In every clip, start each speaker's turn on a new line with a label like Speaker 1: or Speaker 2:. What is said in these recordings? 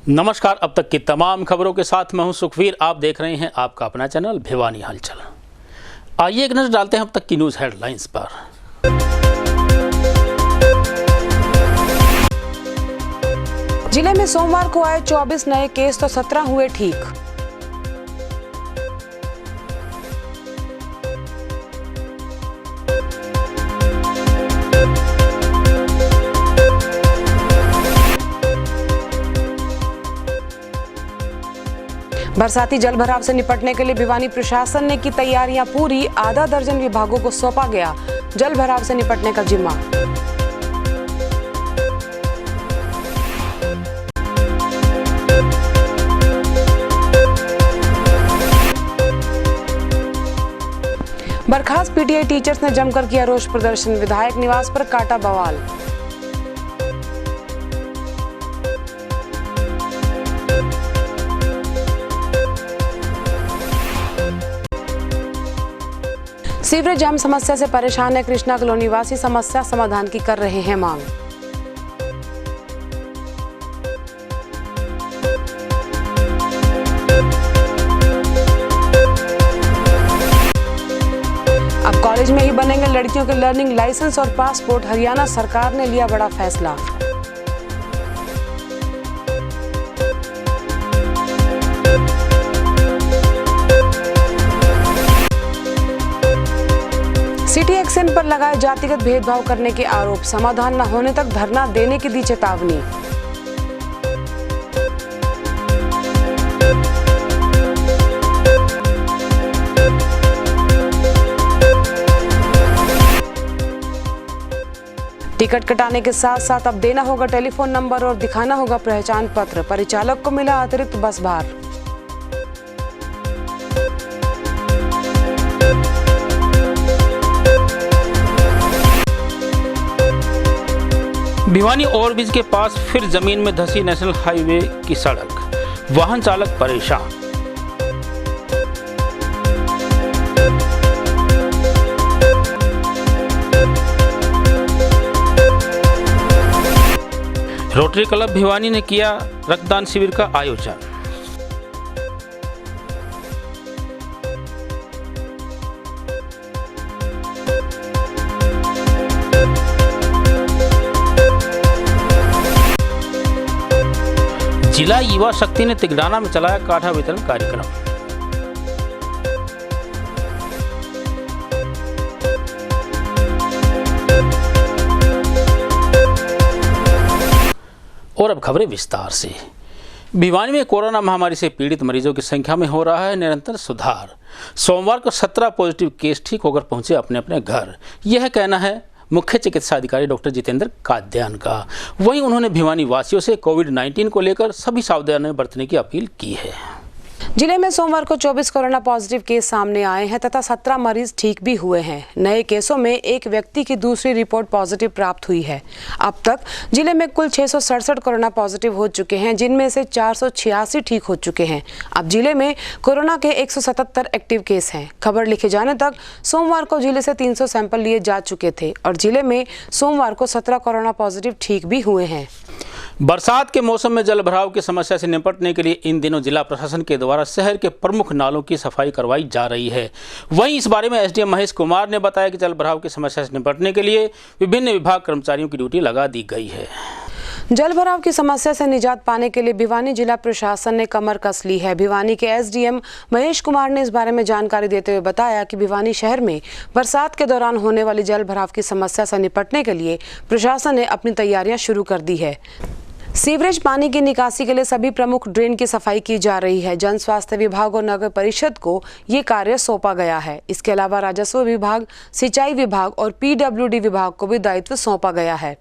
Speaker 1: नमस्कार। अब तक की तमाम खबरों के साथ मैं हूं सुखवीर। आप देख रहे हैं आपका अपना चैनल भिवानी हलचल। आइए एक नजर डालते हैं अब तक की न्यूज हेडलाइंस पर।
Speaker 2: जिले में सोमवार को आए 24 नए केस तो 17 हुए ठीक। बरसाती जल भराव से निपटने के लिए भिवानी प्रशासन ने की तैयारियां पूरी। आधा दर्जन विभागों को सौंपा गया जल भराव से निपटने का जिम्मा। बर्खास्त पीटीआई टीचर्स ने जमकर किया रोष प्रदर्शन। विधायक निवास पर काटा बवाल। सीवरेज जाम समस्या से परेशान है कृष्णा कॉलोनी वासी। समस्या समाधान की कर रहे हैं मांग। अब कॉलेज में ही बनेंगे लड़कियों के लर्निंग लाइसेंस और पासपोर्ट। हरियाणा सरकार ने लिया बड़ा फैसला। सिटी एक्शन पर लगाए जातिगत भेदभाव करने के आरोप। समाधान न होने तक धरना देने की दी चेतावनी। टिकट कटाने के साथ साथ अब देना होगा टेलीफोन नंबर और दिखाना होगा पहचान पत्र। परिचालक को मिला अतिरिक्त बस भार।
Speaker 1: भिवानी ओवरब्रिज के पास फिर जमीन में धंसी नेशनल हाईवे की सड़क। वाहन चालक परेशान। रोटरी क्लब भिवानी ने किया रक्तदान शिविर का आयोजन। जिला युवा शक्ति ने तिगड़ाना में चलाया काढ़ा वितरण कार्यक्रम। और अब खबरें विस्तार से। भिवानी में कोरोना महामारी से पीड़ित मरीजों की संख्या में हो रहा है निरंतर सुधार। सोमवार को 17 पॉजिटिव केस ठीक होकर पहुंचे अपने अपने घर। यह कहना है मुख्य चिकित्सा अधिकारी डॉक्टर जितेंद्र काद्यान का। वहीं उन्होंने भिवानी वासियों से कोविड-19 को लेकर सभी सावधानियां बरतने की अपील की है।
Speaker 2: जिले में सोमवार को 24 कोरोना पॉजिटिव केस सामने आए हैं तथा 17 मरीज ठीक भी हुए हैं। नए केसों में एक व्यक्ति की दूसरी रिपोर्ट पॉजिटिव प्राप्त हुई है। अब तक जिले में कुल 667 कोरोना पॉजिटिव हो चुके हैं, जिनमें से 486 ठीक हो चुके हैं। अब जिले में कोरोना के 177 एक्टिव केस हैं। खबर लिखे जाने तक सोमवार को जिले से 300 सैंपल लिए जा चुके थे और जिले में सोमवार को 17 कोरोना पॉजिटिव ठीक भी हुए हैं।
Speaker 1: बरसात के मौसम में जल भराव की समस्या से निपटने के लिए इन दिनों जिला प्रशासन के द्वारा शहर के प्रमुख नालों की सफाई करवाई जा रही है। वहीं इस बारे में एसडीएम महेश कुमार ने बताया कि जल भराव की समस्या से निपटने के लिए विभिन्न विभाग कर्मचारियों की ड्यूटी लगा दी गई है।
Speaker 2: जल भराव की समस्या से निजात पाने के लिए भिवानी जिला प्रशासन ने कमर कस ली है। भिवानी के एसडीएम महेश कुमार ने इस बारे में जानकारी देते हुए बताया कि भिवानी शहर में बरसात के दौरान होने वाली जल भराव की समस्या से निपटने के लिए प्रशासन ने अपनी तैयारियां शुरू कर दी है। सीवरेज पानी की निकासी के लिए सभी प्रमुख ड्रेन की सफाई की जा रही है। जन स्वास्थ्य विभाग और नगर परिषद को ये कार्य सौंपा गया है। इसके अलावा राजस्व विभाग, सिंचाई विभाग और पीडब्ल्यूडी विभाग को भी दायित्व सौंपा गया है।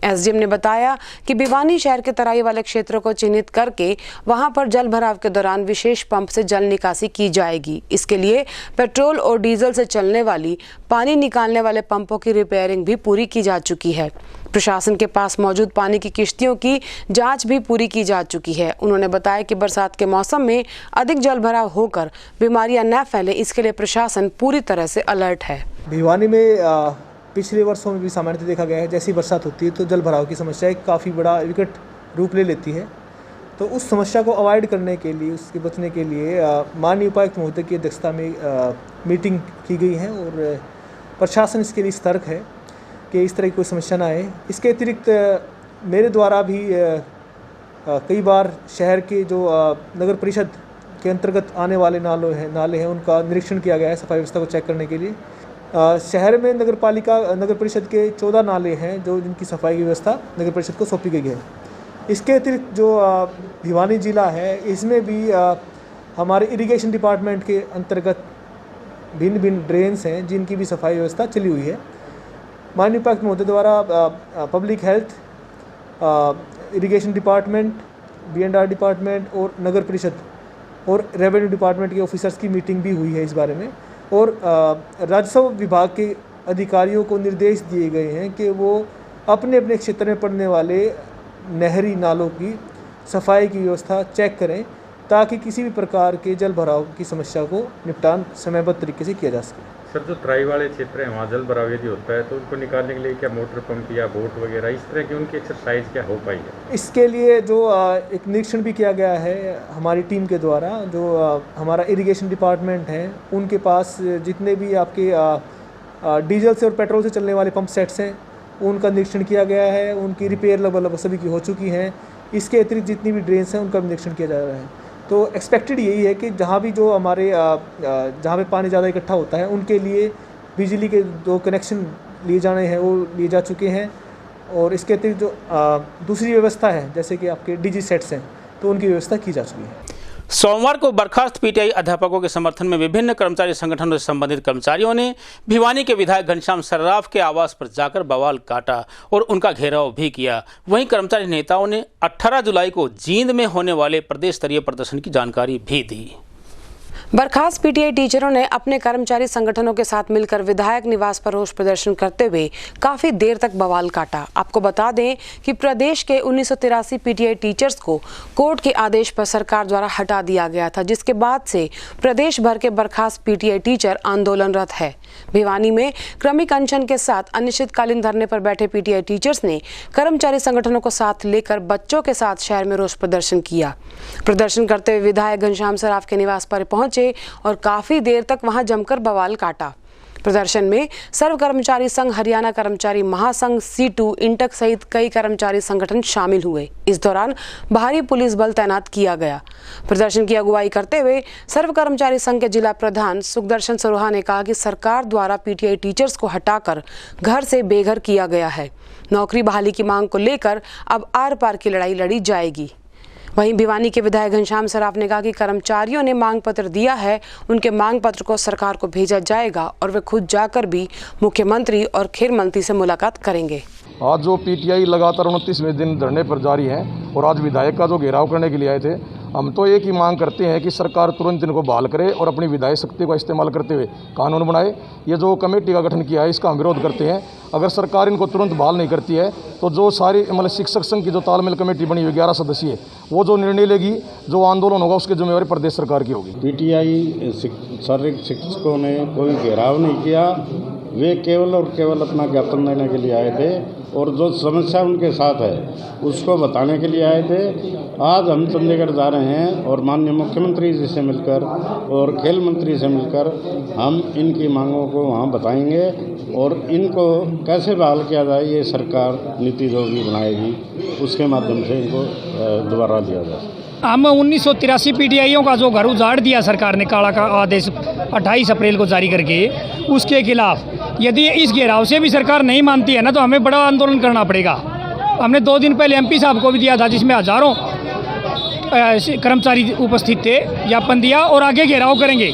Speaker 2: एसडीएम ने बताया कि भिवानी शहर के तराई वाले क्षेत्रों को चिन्हित करके वहां पर जल भराव के दौरान विशेष पंप से जल निकासी की जाएगी। इसके लिए पेट्रोल और डीजल से चलने वाली पानी निकालने वाले पंपों की रिपेयरिंग भी पूरी की जा चुकी है। प्रशासन के पास मौजूद पानी की किश्तियों की जांच भी पूरी की जा चुकी है। उन्होंने बताया कि बरसात के मौसम में अधिक जल भराव होकर बीमारियां न फैले, इसके लिए प्रशासन पूरी तरह से अलर्ट है।
Speaker 3: भिवानी में पिछले वर्षों में भी सामान्यतः देखा गया है, जैसी बरसात होती है तो जल भराव की समस्या एक काफ़ी बड़ा विकट रूप ले लेती है। तो उस समस्या को अवॉइड करने के लिए, उसके बचने के लिए माननीय उपायुक्त महोदय की अध्यक्षता में मीटिंग की गई है और प्रशासन इसके लिए सतर्क है कि इस तरह की कोई समस्या ना आए। इसके अतिरिक्त मेरे द्वारा भी कई बार शहर के जो नगर परिषद के अंतर्गत आने वाले नाले हैं उनका निरीक्षण किया गया है सफाई व्यवस्था को चेक करने के लिए। शहर में नगर परिषद के 14 नाले हैं जो जिनकी सफाई की व्यवस्था नगर परिषद को सौंपी गई है। इसके अतिरिक्त जो भिवानी जिला है इसमें भी हमारे इरिगेशन डिपार्टमेंट के अंतर्गत भिन्न भिन्न ड्रेन्स हैं जिनकी भी सफाई व्यवस्था चली हुई है। माननीय उपायुक्त महोदय द्वारा public health, irrigation department, B&R department और नगर परिषद और रेवेन्यू डिपार्टमेंट के ऑफिसर्स की मीटिंग भी हुई है इस बारे में। और राजस्व विभाग के अधिकारियों को निर्देश दिए गए हैं कि वो अपने अपने क्षेत्र में पड़ने वाले नहरी नालों की सफाई की व्यवस्था चेक करें ताकि किसी भी प्रकार के जल भराव की समस्या को निपटान समयबद्ध तरीके से किया जा सके।
Speaker 4: सर, जो तराई वाले क्षेत्र हैं वहाँ जल भराव यदि होता है तो उनको निकालने के लिए क्या मोटर पंप या बोट वगैरह इस तरह की उनकी एक्सरसाइज क्या हो पाई है?
Speaker 3: इसके लिए जो एक निरीक्षण भी किया गया है हमारी टीम के द्वारा, जो हमारा इरिगेशन डिपार्टमेंट है उनके पास जितने भी आपके डीजल से और पेट्रोल से चलने वाले पंप सेट्स हैं उनका निरीक्षण किया गया है। उनकी रिपेयर लगभग सभी की हो चुकी हैं। इसके अतिरिक्त जितनी भी ड्रेन्स हैं उनका भी निरीक्षण किया जा रहा है। तो एक्सपेक्टेड यही है कि जहाँ भी जो हमारे जहाँ पे पानी ज़्यादा इकट्ठा होता है उनके लिए बिजली के जो कनेक्शन लिए जाने हैं वो लिए जा चुके हैं। और इसके अतिरिक्त जो दूसरी व्यवस्था है जैसे कि आपके डीजी सेट्स हैं तो उनकी व्यवस्था की जा चुकी है।
Speaker 1: सोमवार को बर्खास्त पीटीआई अध्यापकों के समर्थन में विभिन्न कर्मचारी संगठनों से संबंधित कर्मचारियों ने भिवानी के विधायक घनश्याम सर्राफ के आवास पर जाकर बवाल काटा और उनका घेराव भी किया। वहीं कर्मचारी नेताओं ने 18 जुलाई को जींद में होने वाले प्रदेश स्तरीय प्रदर्शन की जानकारी भी दी।
Speaker 2: बर्खास्त पीटीआई टीचरों ने अपने कर्मचारी संगठनों के साथ मिलकर विधायक निवास पर रोष प्रदर्शन करते हुए काफी देर तक बवाल काटा। आपको बता दें कि प्रदेश के 1983 पीटीआई टीचर्स को कोर्ट के आदेश पर सरकार द्वारा हटा दिया गया था, जिसके बाद से प्रदेश भर के बर्खास्त पीटीआई टीचर आंदोलनरत है। भिवानी में क्रमिक अनशन के साथ अनिश्चितकालीन धरने पर बैठे पीटीआई टीचर्स ने कर्मचारी संगठनों को साथ लेकर बच्चों के साथ शहर में रोष प्रदर्शन किया। प्रदर्शन करते हुए विधायक घनश्याम सर्राफ के निवास पर पहुंचे और काफी देर तक वहां जमकर बवाल काटा। प्रदर्शन में सर्व कर्मचारी संघ, हरियाणा कर्मचारी महासंघ, C2, इंटक सहित कई कर्मचारी संगठन शामिल हुए। इस दौरान भारी पुलिस बल तैनात किया गया। प्रदर्शन की अगुवाई करते हुए सर्व कर्मचारी संघ के जिला प्रधान सुखदर्शन सरोहा ने कहा कि सरकार द्वारा पीटीआई टीचर्स को हटाकर घर से बेघर किया गया है। नौकरी बहाली की मांग को लेकर अब आर पार की लड़ाई लड़ी जाएगी। वहीं भिवानी के विधायक घनश्याम सर्राफ ने कहा कि कर्मचारियों ने मांग पत्र दिया है, उनके मांग पत्र को सरकार को भेजा जाएगा और वे खुद जाकर भी मुख्यमंत्री और खेल मंत्री से मुलाकात करेंगे।
Speaker 5: आज जो पीटीआई लगातार 29वें दिन धरने पर जारी है और आज विधायक का जो घेराव करने के लिए आए थे, हम तो एक ही मांग करते हैं कि सरकार तुरंत इनको बहाल करे और अपनी विधायक शक्ति का इस्तेमाल करते हुए कानून बनाए। ये जो कमेटी का गठन किया है इसका हम विरोध करते हैं। अगर सरकार इनको तुरंत बहाल नहीं करती है तो जो सारी शिक्षक संघ की जो तालमेल कमेटी बनी हुई 11 सदस्यीय, वो जो निर्णय लेगी, जो आंदोलन होगा उसकी जिम्मेवारी प्रदेश सरकार की होगी।
Speaker 6: पीटीआई शारीरिक शिक्षकों ने कोई घेराव नहीं किया, वे केवल और केवल अपना ज्ञापन देने के लिए आए थे और जो समस्या उनके साथ है उसको बताने के लिए आए थे। आज हम चंडीगढ़ जा रहे हैं और माननीय मुख्यमंत्री जी से मिलकर और खेल मंत्री से मिलकर हम इनकी मांगों को वहाँ बताएंगे और इनको कैसे बहाल किया जाए ये सरकार नीति जो भी बनाएगी उसके माध्यम से इनको दोबारा लिया जाए।
Speaker 7: हम 1983 पीटीआईयों का जो घर उजाड़ दिया सरकार ने काला का आदेश 28 अप्रैल को जारी करके, उसके खिलाफ यदि इस घेराव से भी सरकार नहीं मानती है ना तो हमें बड़ा आंदोलन करना पड़ेगा। हमने 2 दिन पहले MP साहब को भी दिया था जिसमें हजारों कर्मचारी उपस्थित थे, ज्ञापन दिया और आगे घेराव करेंगे।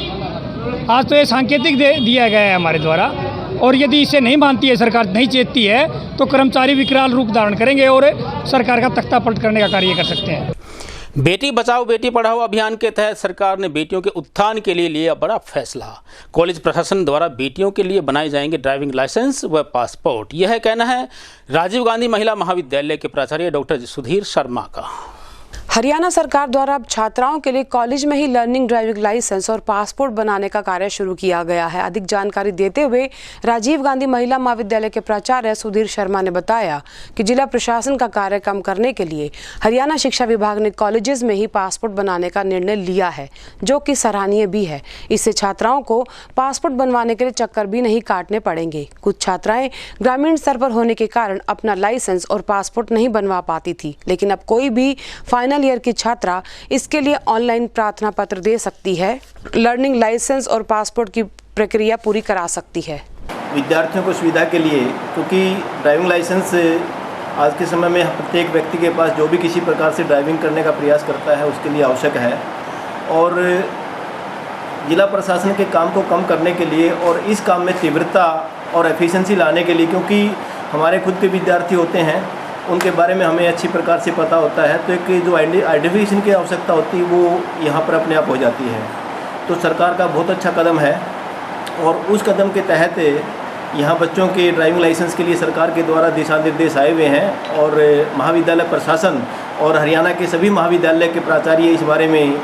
Speaker 7: आज तो ये सांकेतिक दिया गया है हमारे द्वारा और यदि इसे नहीं मानती है सरकार, नहीं चेतती है तो कर्मचारी विकराल रूप धारण करेंगे और सरकार का तख्ता पलट करने का कार्य कर सकते हैं।
Speaker 1: बेटी बचाओ बेटी पढ़ाओ अभियान के तहत सरकार ने बेटियों के उत्थान के लिए लिया बड़ा फैसला। कॉलेज प्रशासन द्वारा बेटियों के लिए बनाए जाएंगे ड्राइविंग लाइसेंस व पासपोर्ट। यह कहना है राजीव गांधी महिला महाविद्यालय के प्राचार्य डॉक्टर सुधीर शर्मा का।
Speaker 2: हरियाणा सरकार द्वारा अब छात्राओं के लिए कॉलेज में ही लर्निंग ड्राइविंग लाइसेंस और पासपोर्ट बनाने का कार्य शुरू किया गया है। अधिक जानकारी देते हुए राजीव गांधी महिला महाविद्यालय के प्राचार्य सुधीर शर्मा ने बताया कि जिला प्रशासन का कार्य कम करने के लिए हरियाणा शिक्षा विभाग ने कॉलेजेस में ही पासपोर्ट बनाने का निर्णय लिया है, जो कि सराहनीय भी है। इससे छात्राओं को पासपोर्ट बनवाने के लिए चक्कर भी नहीं काटने पड़ेंगे। कुछ छात्राएं ग्रामीण स्तर पर होने के कारण अपना लाइसेंस और पासपोर्ट नहीं बनवा पाती थी, लेकिन अब कोई भी फाइनल ईयर की छात्रा इसके लिए ऑनलाइन प्रार्थना पत्र दे सकती है, लर्निंग लाइसेंस और पासपोर्ट की प्रक्रिया पूरी करा सकती है।
Speaker 8: विद्यार्थियों को सुविधा के लिए, क्योंकि ड्राइविंग लाइसेंस आज के समय में प्रत्येक व्यक्ति के पास जो भी किसी प्रकार से ड्राइविंग करने का प्रयास करता है उसके लिए आवश्यक है, और जिला प्रशासन के काम को कम करने के लिए और इस काम में तीव्रता और एफिशिएंसी लाने के लिए, क्योंकि हमारे खुद के विद्यार्थी होते हैं, उनके बारे में हमें अच्छी प्रकार से पता होता है, तो एक जो आइडेंटिफिकेशन की आवश्यकता होती है वो यहाँ पर अपने आप हो जाती है। तो सरकार का बहुत अच्छा कदम है, और उस कदम के तहत यहाँ बच्चों के ड्राइविंग लाइसेंस के लिए सरकार के द्वारा दिशा निर्देश आए हुए हैं, और महाविद्यालय प्रशासन और हरियाणा के सभी महाविद्यालय के प्राचार्य इस बारे में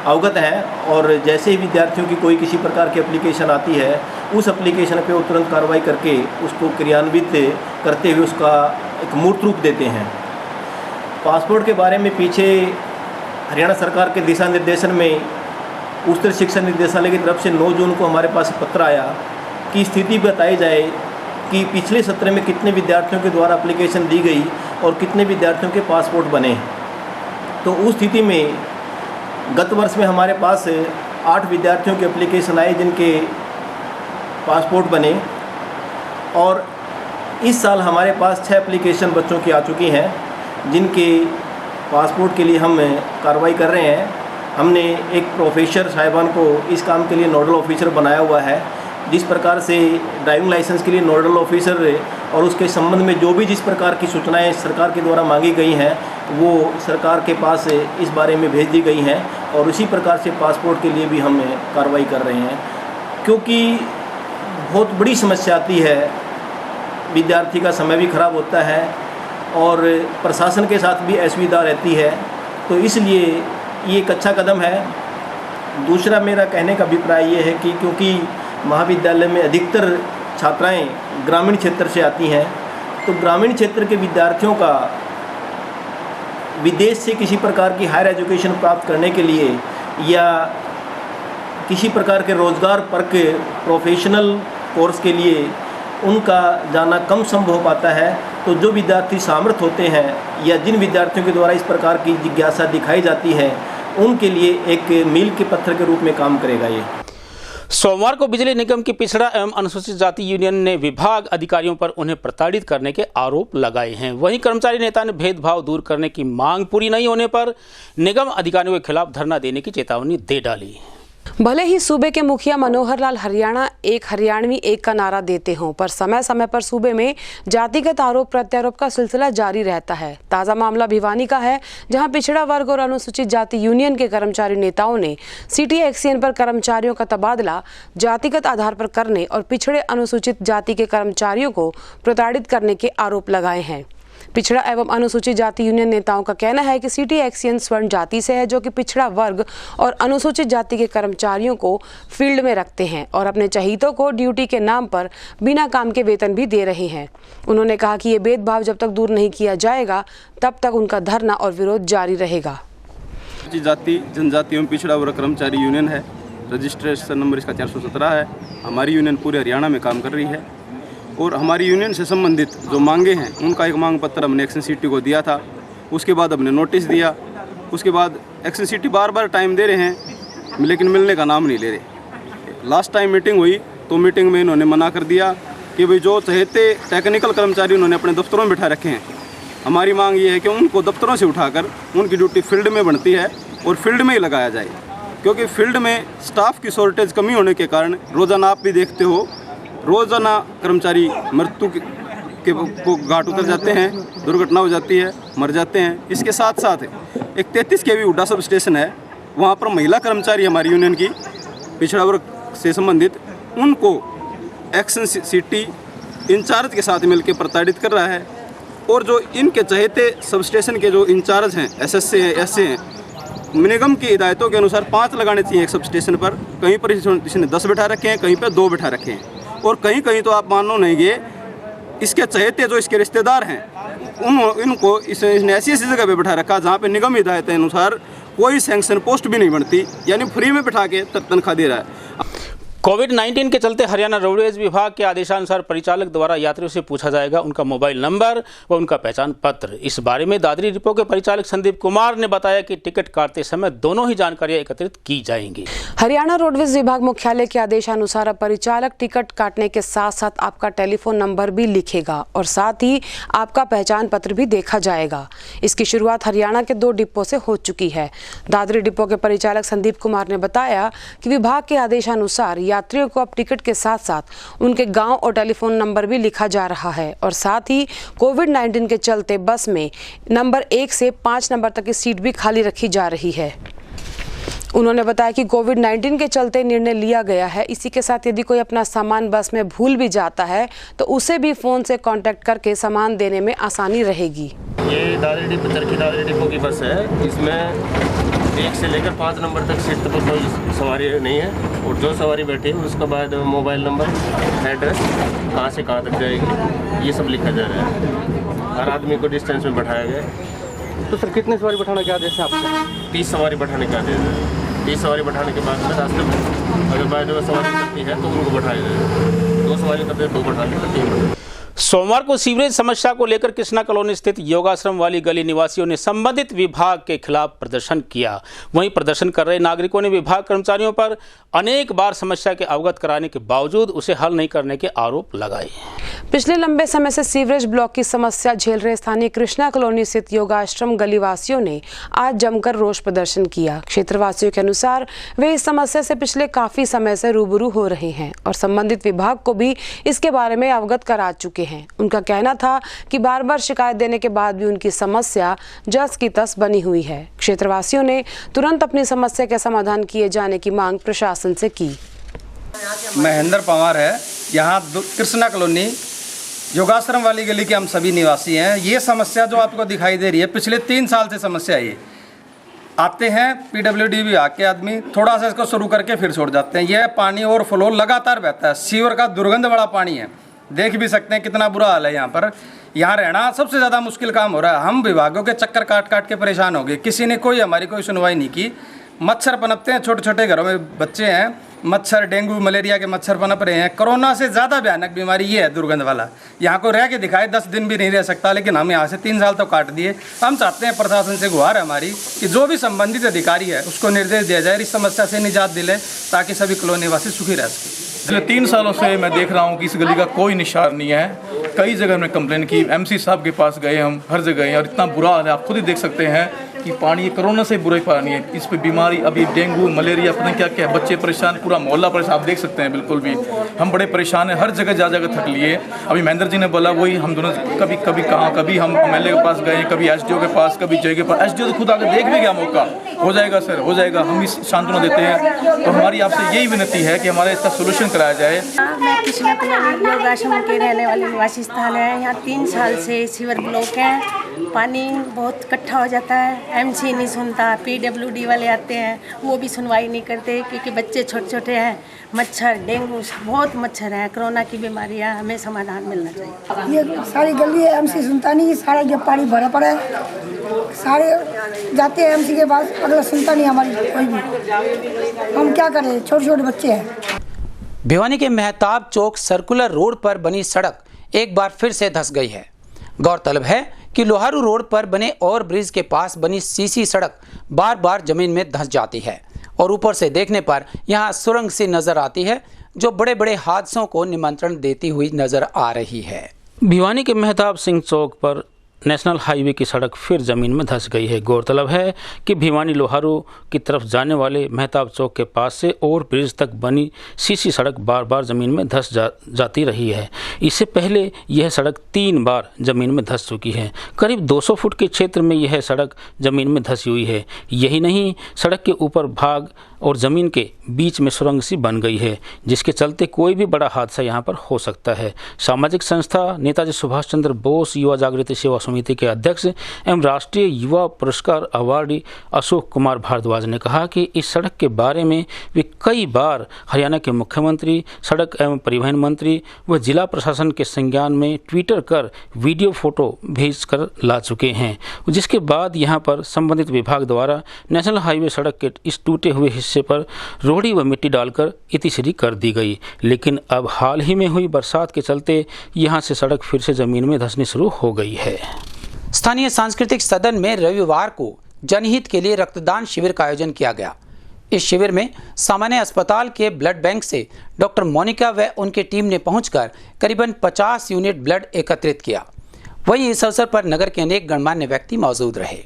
Speaker 8: अवगत हैं, और जैसे ही विद्यार्थियों की कोई किसी प्रकार की एप्लीकेशन आती है उस एप्लीकेशन पे वो तुरंत कार्रवाई करके उसको क्रियान्वित करते हुए उसका एक मूर्त रूप देते हैं। पासपोर्ट के बारे में पीछे हरियाणा सरकार के दिशा निर्देशन में उच्च शिक्षा निदेशालय की तरफ से 9 जून को हमारे पास पत्र आया कि स्थिति बताई जाए कि पिछले सत्र में कितने विद्यार्थियों के द्वारा एप्लीकेशन दी गई और कितने विद्यार्थियों के पासपोर्ट बने। तो उस स्थिति में गत वर्ष में हमारे पास 8 विद्यार्थियों के एप्लीकेशन आए जिनके पासपोर्ट बने, और इस साल हमारे पास 6 एप्लीकेशन बच्चों की आ चुकी हैं जिनके पासपोर्ट के लिए हम कार्रवाई कर रहे हैं। हमने एक प्रोफेसर साहिबान को इस काम के लिए नोडल ऑफिसर बनाया हुआ है। जिस प्रकार से ड्राइविंग लाइसेंस के लिए नोडल ऑफिसर और उसके संबंध में जो भी जिस प्रकार की सूचनाएं सरकार के द्वारा मांगी गई हैं वो सरकार के पास इस बारे में भेज दी गई हैं, और उसी प्रकार से पासपोर्ट के लिए भी हम कार्रवाई कर रहे हैं, क्योंकि बहुत बड़ी समस्या आती है, विद्यार्थी का समय भी खराब होता है और प्रशासन के साथ भी असुविधा रहती है। तो इसलिए ये एक अच्छा कदम है। दूसरा मेरा कहने का अभिप्राय ये है कि क्योंकि महाविद्यालय में अधिकतर छात्राएं ग्रामीण क्षेत्र से आती हैं, तो ग्रामीण क्षेत्र के विद्यार्थियों का विदेश से किसी प्रकार की हायर एजुकेशन प्राप्त करने के लिए या किसी प्रकार के रोज़गार पर के प्रोफेशनल कोर्स के लिए उनका जाना कम संभव हो पाता है। तो जो विद्यार्थी सामर्थ्य होते हैं या जिन विद्यार्थियों के द्वारा इस प्रकार की जिज्ञासा दिखाई जाती है उनके लिए एक मील के पत्थर के रूप में काम करेगा। ये
Speaker 1: सोमवार को बिजली निगम की पिछड़ा एवं अनुसूचित जाति यूनियन ने विभाग अधिकारियों पर उन्हें प्रताड़ित करने के आरोप लगाए हैं। वहीं कर्मचारी नेता ने भेदभाव दूर करने की मांग पूरी नहीं होने पर निगम अधिकारियों के खिलाफ धरना देने की चेतावनी दे डाली।
Speaker 2: भले ही सूबे के मुखिया मनोहर लाल हरियाणा एक हरियाणवी एक का नारा देते हों, पर समय समय पर सूबे में जातिगत आरोप प्रत्यारोप का सिलसिला जारी रहता है। ताज़ा मामला भिवानी का है, जहां पिछड़ा वर्ग और अनुसूचित जाति यूनियन के कर्मचारी नेताओं ने सिटी एक्सीएन पर कर्मचारियों का तबादला जातिगत आधार पर करने और पिछड़े अनुसूचित जाति के कर्मचारियों को प्रताड़ित करने के आरोप लगाए हैं। पिछड़ा एवं अनुसूचित जाति यूनियन नेताओं का कहना है कि सिटी एक्सीएन स्वर्ण जाति से है, जो कि पिछड़ा वर्ग और अनुसूचित जाति के कर्मचारियों को फील्ड में रखते हैं और अपने चहीतों को ड्यूटी के नाम पर बिना काम के वेतन भी दे रहे हैं। उन्होंने कहा कि ये भेदभाव जब तक दूर नहीं किया जाएगा तब तक उनका धरना और विरोध जारी रहेगा।
Speaker 9: जाति जनजाति एवं पिछड़ा वर्ग कर्मचारी यूनियन है, रजिस्ट्रेशन नंबर इसका 417 है। हमारी यूनियन पूरे हरियाणा में काम कर रही है और हमारी यूनियन से संबंधित जो मांगे हैं उनका एक मांग पत्र हमने एक्शन सिटी को दिया था। उसके बाद हमने नोटिस दिया, उसके बाद एक्शन सिटी बार बार टाइम दे रहे हैं लेकिन मिलने का नाम नहीं ले रहे। लास्ट टाइम मीटिंग हुई तो मीटिंग में इन्होंने मना कर दिया कि भाई जो चहेते टेक्निकल कर्मचारी उन्होंने अपने दफ्तरों में बिठा रखे हैं। हमारी मांग ये है कि उनको दफ्तरों से उठाकर उनकी ड्यूटी फील्ड में बनती है और फील्ड में ही लगाया जाए, क्योंकि फील्ड में स्टाफ की शॉर्टेज कमी होने के कारण रोज़ाना आप भी देखते हो रोज़ाना कर्मचारी मृत्यु को घाट उतर जाते हैं, दुर्घटना हो जाती है, मर जाते हैं। इसके साथ साथ एक 33 kV हुड्डा सब स्टेशन है, वहाँ पर महिला कर्मचारी हमारी यूनियन की पिछड़ा वर्ग से संबंधित उनको एक्शन सिटी इंचार्ज के साथ मिलकर प्रताड़ित कर रहा है और जो इनके चहेते सब स्टेशन के जो इंचार्ज हैं, SSC हैं, SC हैं, निगम की हिदायतों के अनुसार 5 लगाने चाहिए एक सब स्टेशन पर। कहीं पर किसी ने 10 बैठा रखे हैं, कहीं पर 2 बैठा रखे हैं, और कहीं कहीं तो आप मानो नहीं ये इसके चहेते जो इसके रिश्तेदार हैं इनको इसने ऐसी जगह पे बैठा रखा जहाँ पे निगम हिदायत के अनुसार कोई सैंक्शन पोस्ट भी नहीं बनती, यानी फ्री में बैठा के तनख्वाह दे रहा है।
Speaker 1: कोविड-19 के चलते हरियाणा रोडवेज विभाग के आदेशानुसार परिचालक द्वारा यात्रियों से पूछा जाएगा उनका मोबाइल नंबर व उनका पहचान पत्र। इस बारे में दादरी डिपो के परिचालक संदीप कुमार ने बताया कि टिकट काटते समय दोनों ही जानकारियां एकत्रित की जाएंगी।
Speaker 2: हरियाणा रोडवेज विभाग मुख्यालय के आदेशानुसार अब परिचालक टिकट काटने के साथ साथ आपका टेलीफोन नंबर भी लिखेगा और साथ ही आपका पहचान पत्र भी देखा जाएगा। इसकी शुरुआत हरियाणा के 2 डिपो से हो चुकी है। दादरी डिपो के परिचालक संदीप कुमार ने बताया कि विभाग के आदेशानुसार यात्रियों को अब टिकट के साथ साथ उनके गांव और टेलीफोन नंबर भी लिखा जा रहा है और साथ ही कोविड-19 के चलते बस में नंबर 1 से 5 नंबर तक की सीट भी खाली रखी जा रही है। उन्होंने बताया कि कोविड-19 के चलते निर्णय लिया गया है। इसी के साथ यदि कोई अपना सामान बस में भूल भी जाता है तो उसे भी फ़ोन से कांटेक्ट करके सामान देने में आसानी रहेगी।
Speaker 10: ये दादरी डिपो चरखी दादरी डिपो की बस है। इसमें 1 से लेकर 5 नंबर तक सीट पर कोई सवारी नहीं है और जो सवारी बैठी है उसके बाद मोबाइल नंबर, एड्रेस, कहाँ से कहाँ तक जाएगी, ये सब लिखा जा रहा है। हर आदमी को डिस्टेंस में बैठाया गया है।
Speaker 11: तो सर कितने सवारी बैठाने के आदेश है आपसे?
Speaker 10: 30 सवारी बैठाने के आदेश है। 30 सवारी बैठाने के बाद में रास्ते में अगर बाय द वे सवारी करती है तो उनको बैठाया जाएगा। 2 सवारी करते हैं 2 बैठाने का 3 बैठाने।
Speaker 1: सोमवार को सीवरेज समस्या को लेकर कृष्णा कॉलोनी स्थित योगाश्रम वाली गली निवासियों ने संबंधित विभाग के खिलाफ प्रदर्शन किया। वहीं प्रदर्शन कर रहे नागरिकों ने विभाग कर्मचारियों पर अनेक बार समस्या के अवगत कराने के बावजूद उसे हल नहीं करने के आरोप लगाए।
Speaker 2: पिछले लंबे समय से सीवरेज ब्लॉक की समस्या झेल रहे स्थानीय कृष्णा कॉलोनी स्थित योगाश्रम गलीवासियों ने आज जमकर रोष प्रदर्शन किया। क्षेत्रवासियों के अनुसार वे इस समस्या से पिछले काफी समय से रूबरू हो रहे हैं और संबंधित विभाग को भी इसके बारे में अवगत करा चुके हैं। उनका कहना था कि बार बार शिकायत देने के बाद भी उनकी समस्या जस की तस बनी हुई है। क्षेत्रवासियों ने तुरंत अपनी समस्या के समाधान किए जाने की मांग प्रशासन से की।
Speaker 11: महेंद्र पवार है, यहाँ कृष्णा कॉलोनी योगाश्रम वाली गली के हम सभी निवासी हैं। ये समस्या जो आपको दिखाई दे रही है पिछले 3 साल से समस्या है। आते हैं PWD विभाग के आदमी, थोड़ा सा इसको शुरू करके फिर छोड़ जाते हैं। यह पानी और फ्लो लगातार बहता है। सीवर का दुर्गंध वाला पानी है, देख भी सकते हैं कितना बुरा हाल है यहाँ पर। यहाँ रहना सबसे ज़्यादा मुश्किल काम हो रहा है। हम विभागों के चक्कर काट काट के परेशान हो गए, किसी ने हमारी कोई सुनवाई नहीं की। मच्छर पनपते हैं, छोटे छोटे घरों में बच्चे हैं, मच्छर डेंगू मलेरिया के मच्छर पनप रहे हैं। कोरोना से ज़्यादा भयानक बीमारी ये है दुर्गंध वाला। यहाँ को रह के दिखाए 10 दिन भी नहीं रह सकता, लेकिन हम यहाँ से 3 साल तो काट दिए। हम चाहते हैं प्रशासन से गुहार है हमारी कि जो भी संबंधित अधिकारी है उसको निर्देश दिया जाए, इस समस्या से निजात दिले ताकि सभी कॉलोनी वासी सुखी रह सकें।
Speaker 5: पिछले 3 सालों से मैं देख रहा हूँ कि इस गली का कोई निशान नहीं है। कई जगह हमने कंप्लेन की, MC साहब के पास गए, हम हर जगह गए और इतना बुरा हाल है। आप खुद ही देख सकते हैं कि पानी कोरोना से बुरा पानी है। इस पे बीमारी अभी डेंगू मलेरिया पता नहीं क्या क्या है, बच्चे परेशान, पूरा मोहल्ला परेशान। आप देख सकते हैं बिल्कुल भी हम बड़े परेशान हैं, हर जगह जा जाकर थक लिए। अभी महेंद्र जी ने बोला वही, हम दोनों कभी कभी हम MLA के पास गए, कभी SDO के पास, कभी जय के पास। SDO तो खुद आकर देख भी गया, मौका हो जाएगा सर, हो जाएगा, हम इस सांत्वना देते हैं। तो हमारी आपसे यही विनती है कि हमारा इसका सोल्यूशन कराया जाए।
Speaker 12: मैं कृष्णा कॉलोनी योगाश्रम के रहने वाले निवासी स्थान है। यहाँ 3 साल से सीवर ब्लॉक है, पानी बहुत इकट्ठा हो जाता है। MC नहीं सुनता, PWD वाले आते हैं वो भी सुनवाई नहीं करते क्योंकि बच्चे छोटे छोटे हैं। मच्छर डेंगू बहुत मच्छर है, कोरोना की बीमारी है, हमें समाधान मिलना चाहिए।
Speaker 13: ये सारी गली है, MC सुनता नहीं, सारा ये पानी भरा पड़ा है। सारे जाते हैं MC के पास, अगला सुनता नहीं हमारी कोई भी। हम क्या करें, छोटे छोटे बच्चे हैं।
Speaker 14: भिवानी के मेहताब चौक सर्कुलर रोड पर बनी सड़क एक बार फिर से धंस गई है। गौरतलब है कि लोहारू रोड पर बने ओवर ब्रिज के पास बनी सीसी सड़क बार बार जमीन में धंस जाती है और ऊपर से देखने पर यहाँ सुरंग सी नजर आती है जो बड़े बड़े हादसों को निमंत्रण देती हुई नजर आ रही है।
Speaker 1: भिवानी के मेहताब सिंह चौक पर नेशनल हाईवे की सड़क फिर ज़मीन में धंस गई है। गौरतलब है कि भिवानी लोहारू की तरफ जाने वाले मेहताब चौक के पास से ओवर ब्रिज तक बनी सीसी सड़क बार बार ज़मीन में धंस जाती रही है। इससे पहले यह सड़क 3 बार ज़मीन में धंस चुकी है। करीब 200 फुट के क्षेत्र में यह सड़क ज़मीन में धंसी हुई है। यही नहीं, सड़क के ऊपर भाग और ज़मीन के बीच में सुरंग सी बन गई है, जिसके चलते कोई भी बड़ा हादसा यहाँ पर हो सकता है। सामाजिक संस्था नेताजी सुभाष चंद्र बोस युवा जागृति सेवा समिति के अध्यक्ष एवं राष्ट्रीय युवा पुरस्कार अवार्डी अशोक कुमार भारद्वाज ने कहा कि इस सड़क के बारे में वे कई बार हरियाणा के मुख्यमंत्री, सड़क एवं परिवहन मंत्री व जिला प्रशासन के संज्ञान में ट्विटर कर वीडियो फोटो भेज कर ला चुके हैं, जिसके बाद यहां पर संबंधित विभाग द्वारा नेशनल हाईवे सड़क के इस टूटे हुए हिस्से पर रोड़ी व मिट्टी डालकर इतिश्री कर दी गई। लेकिन अब हाल ही में हुई बरसात के चलते यहां से सड़क फिर से जमीन में धंसनी शुरू हो गई है।
Speaker 14: स्थानीय सांस्कृतिक सदन में रविवार को जनहित के लिए रक्तदान शिविर का आयोजन किया गया। इस शिविर में सामान्य अस्पताल के ब्लड बैंक से डॉक्टर मोनिका व उनकी टीम ने पहुंचकर करीबन 50 यूनिट ब्लड एकत्रित किया। वहीं इस अवसर पर नगर के अनेक गणमान्य व्यक्ति मौजूद रहे।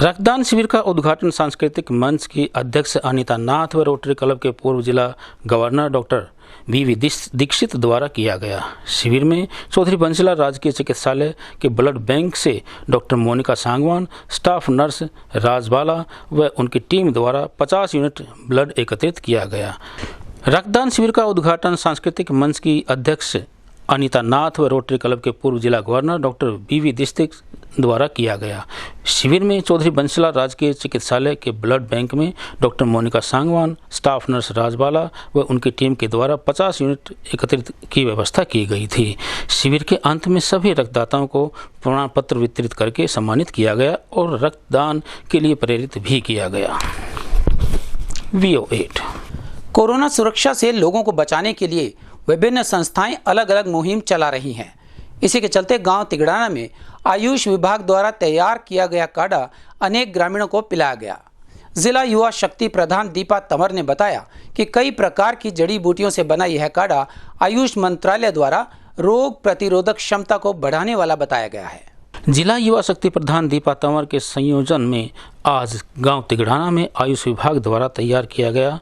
Speaker 1: रक्तदान शिविर का उद्घाटन सांस्कृतिक मंच की अध्यक्ष अनीता नाथ व रोटरी क्लब के पूर्व जिला गवर्नर डॉक्टर वी दीक्षित द्वारा किया गया। शिविर में चौधरी बंसीला राजकीय चिकित्सालय के ब्लड बैंक से doctor Monika Sangwan, staff nurse Rajbala व उनकी टीम द्वारा 50 यूनिट ब्लड एकत्रित किया गया। रक्तदान शिविर का उद्घाटन सांस्कृतिक मंच की अध्यक्ष अनीता नाथ व रोटरी क्लब के पूर्व जिला गवर्नर डॉक्टर वी दीक्षित द्वारा किया गया। शिविर में चौधरी बंसीला राजकीय चिकित्सालय के ब्लड बैंक में doctor Monika Sangwan, staff nurse Rajbala व उनकी टीम के द्वारा 50 यूनिट एकत्रित की व्यवस्था की गई थी। शिविर के अंत में सभी रक्तदाताओं को प्रमाण पत्र वितरित करके सम्मानित किया गया और रक्तदान के लिए प्रेरित भी किया गया। VO8
Speaker 14: कोरोना सुरक्षा से लोगों को बचाने के लिए विभिन्न संस्थाएं अलग अलग मुहिम चला रही हैं। इसी के चलते गांव तिगड़ाना में आयुष विभाग द्वारा तैयार किया गया काढ़ा अनेक ग्रामीणों को पिलाया गया। जिला युवा शक्ति प्रधान दीपा तंवर ने बताया कि कई प्रकार की जड़ी बूटियों से बना यह काढ़ा आयुष मंत्रालय द्वारा रोग प्रतिरोधक क्षमता को बढ़ाने वाला बताया गया है।
Speaker 1: जिला युवा शक्ति प्रधान दीपा तंवर के संयोजन में आज गांव तिगड़ाना में आयुष विभाग द्वारा तैयार किया गया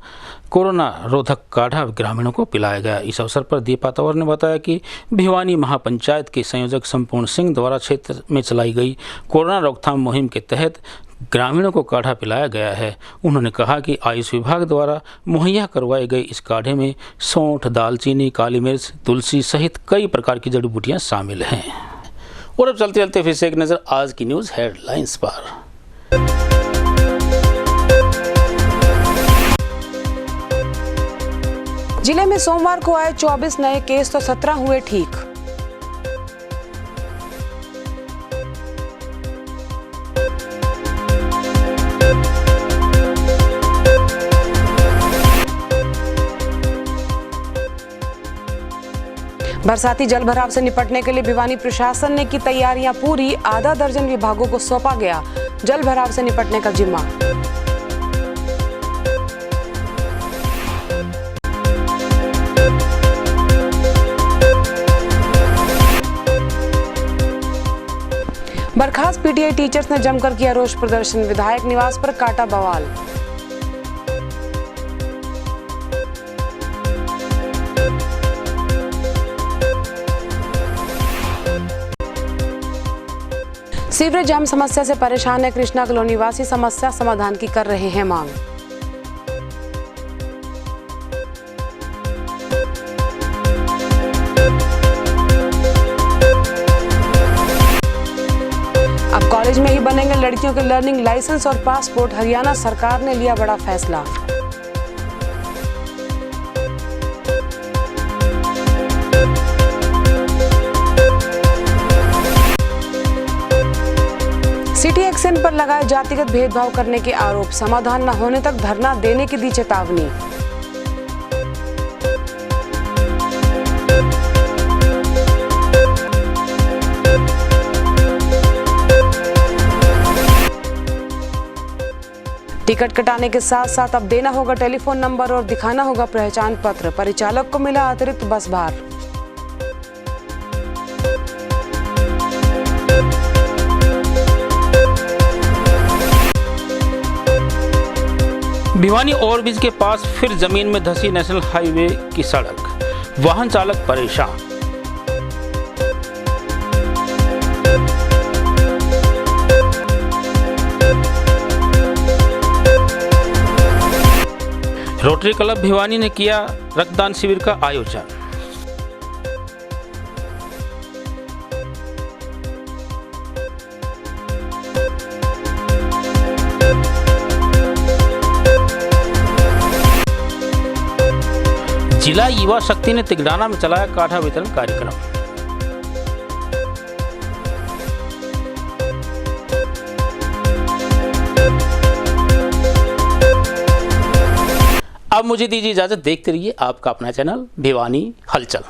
Speaker 1: कोरोना रोधक काढ़ा ग्रामीणों को पिलाया गया। इस अवसर पर दीपा तंवर ने बताया कि भिवानी महापंचायत के संयोजक संपूर्ण सिंह द्वारा क्षेत्र में चलाई गई कोरोना रोकथाम मुहिम के तहत ग्रामीणों को काढ़ा पिलाया गया है। उन्होंने कहा कि आयुष विभाग द्वारा मुहैया करवाए गए इस काढ़े में सौंठ, दालचीनी, काली मिर्च, तुलसी सहित कई प्रकार की जड़ी बूटियाँ शामिल हैं। और अब चलते चलते फिर से एक नज़र आज की न्यूज़ हेडलाइंस पर।
Speaker 2: जिले में सोमवार को आए 24 नए केस तो 17 हुए ठीक। बरसाती जल भराव से निपटने के लिए भिवानी प्रशासन ने की तैयारियां पूरी। आधा दर्जन विभागों को सौंपा गया जल भराव से निपटने का जिम्मा। बर्खास्त पीटीआई टीचर्स ने जमकर किया रोष प्रदर्शन। विधायक निवास पर काटा बवाल। सीवरेज जाम समस्या से परेशान है कृष्णा कॉलोनी वासी, समस्या समाधान की कर रहे हैं मांग। अब कॉलेज में ही बनेंगे लड़कियों के लर्निंग लाइसेंस और पासपोर्ट। हरियाणा सरकार ने लिया बड़ा फैसला। सिटी एक्शन पर लगाए जातिगत भेदभाव करने के आरोप। समाधान न होने तक धरना देने की दी चेतावनी। टिकट कटाने के साथ साथ अब देना होगा टेलीफोन नंबर और दिखाना होगा पहचान पत्र। परिचालक को मिला अतिरिक्त बस भार।
Speaker 1: भिवानी ओवरब्रिज के पास फिर जमीन में धंसी नेशनल हाईवे की सड़क, वाहन चालक परेशान। रोटरी क्लब भिवानी ने किया रक्तदान शिविर का आयोजन। जिला युवा शक्ति ने तिगड़ाना में चलाया काढ़ा वितरण कार्यक्रम। अब मुझे दीजिए इजाजत, देखते रहिए आपका अपना चैनल भिवानी हलचल।